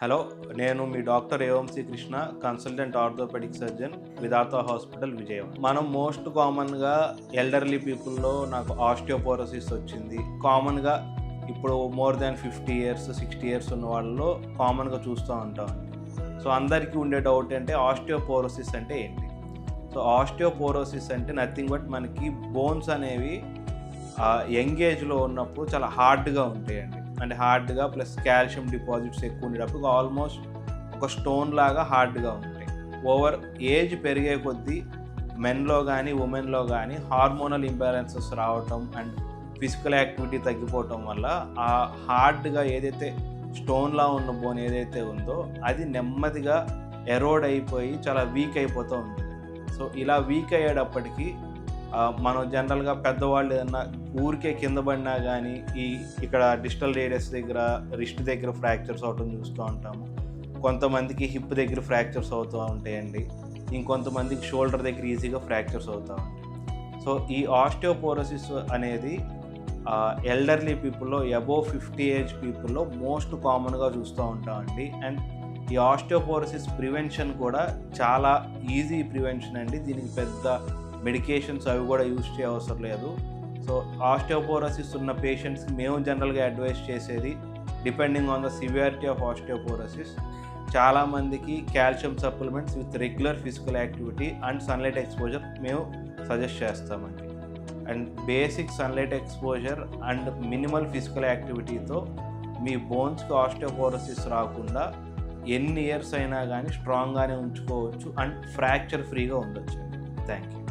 Hello, నేను మీ doctor ఏవంశీ Krishna, consultant orthopaedic surgeon, విధాత hospital, Vijayawada. మనం most కామన్గా ఎల్డర్లీ పీపుల్లో నాకు ఆస్టియోపోరోసిస్ వచ్చింది. కామన్గా ఇప్పుడు మోర్ దాన్ 50 ఇయర్స్ 60 ఇయర్స్ ఉన్న వాళ్ళలో కామన్గా చూస్తూ ఉంటాం. సో అందరికీ ఉండే డౌట్ అంటే ఆస్టియోపోరోసిస్ అంటే ఏంటి? సో ఆస్టియోపోరోసిస్ అంటే నథింగ్ బట్ మనకి బోన్స్ అనేవి యంగ్ ఏజ్లో ఉన్నప్పుడు చాలా హార్డ్గా ఉంటాయండి. అంటే హార్డ్గా ప్లస్ కాల్షియం డిపాజిట్స్ ఎక్కువ ఉండేటప్పుడు ఆల్మోస్ట్ ఒక స్టోన్ లాగా హార్డ్గా ఉంటాయి. ఓవర్ ఏజ్ పెరిగే కొద్దీ మెన్లో కానీ ఉమెన్లో కానీ హార్మోనల్ ఇంబ్యాలెన్సెస్ రావటం అండ్ ఫిజికల్ యాక్టివిటీ తగ్గిపోవటం వల్ల ఆ హార్డ్గా ఏదైతే స్టోన్లా ఉన్న బోన్ ఏదైతే ఉందో అది నెమ్మదిగా ఎరోడ్ అయిపోయి చాలా వీక్ అయిపోతూ ఉంటుంది. సో ఇలా వీక్ అయ్యేటప్పటికీ మనం జనరల్గా పెద్దవాళ్ళు ఏదన్నా ఊరికే కింద పడినా కానీ ఇక్కడ డిస్టల్ రేడియస్ దగ్గర రిస్ట్ దగ్గర ఫ్రాక్చర్స్ అవటం చూస్తూ ఉంటాము. కొంతమందికి హిప్ దగ్గర ఫ్రాక్చర్స్ అవుతూ ఉంటాయండి. ఇంకొంతమందికి షోల్డర్ దగ్గర ఈజీగా ఫ్రాక్చర్స్ అవుతూ ఉంటాయి. సో ఈ ఆస్టియోపోరోసిస్ అనేది ఎల్డర్లీ పీపుల్లో అబోవ్ 50 ఏజ్ పీపుల్లో మోస్ట్ కామన్గా చూస్తూ ఉంటామండి. అండ్ ఈ ఆస్టియోపోరోసిస్ ప్రివెన్షన్ కూడా చాలా ఈజీ ప్రివెన్షన్ అండి. దీనికి పెద్ద మెడికేషన్స్ అవి కూడా యూజ్ చేయ అవసరం లేదు. సో ఆస్టియోపోరోసిస్ ఉన్న పేషెంట్స్కి మేము జనరల్గా అడ్వైస్ చేసేది, depending on the severity of osteoporosis, చాలామందికి calcium supplements with regular physical activity and sunlight exposure మేము సజెస్ట్ చేస్తామండి. And basic sunlight exposure and minimal physical యాక్టివిటీతో మీ బోన్స్కి ఆస్టియోపోరోసిస్ రాకుండా ఎన్ని ఇయర్స్ అయినా కానీ స్ట్రాంగ్గానే ఉంచుకోవచ్చు అండ్ ఫ్రాక్చర్ ఫ్రీగా ఉండొచ్చు. Thank you.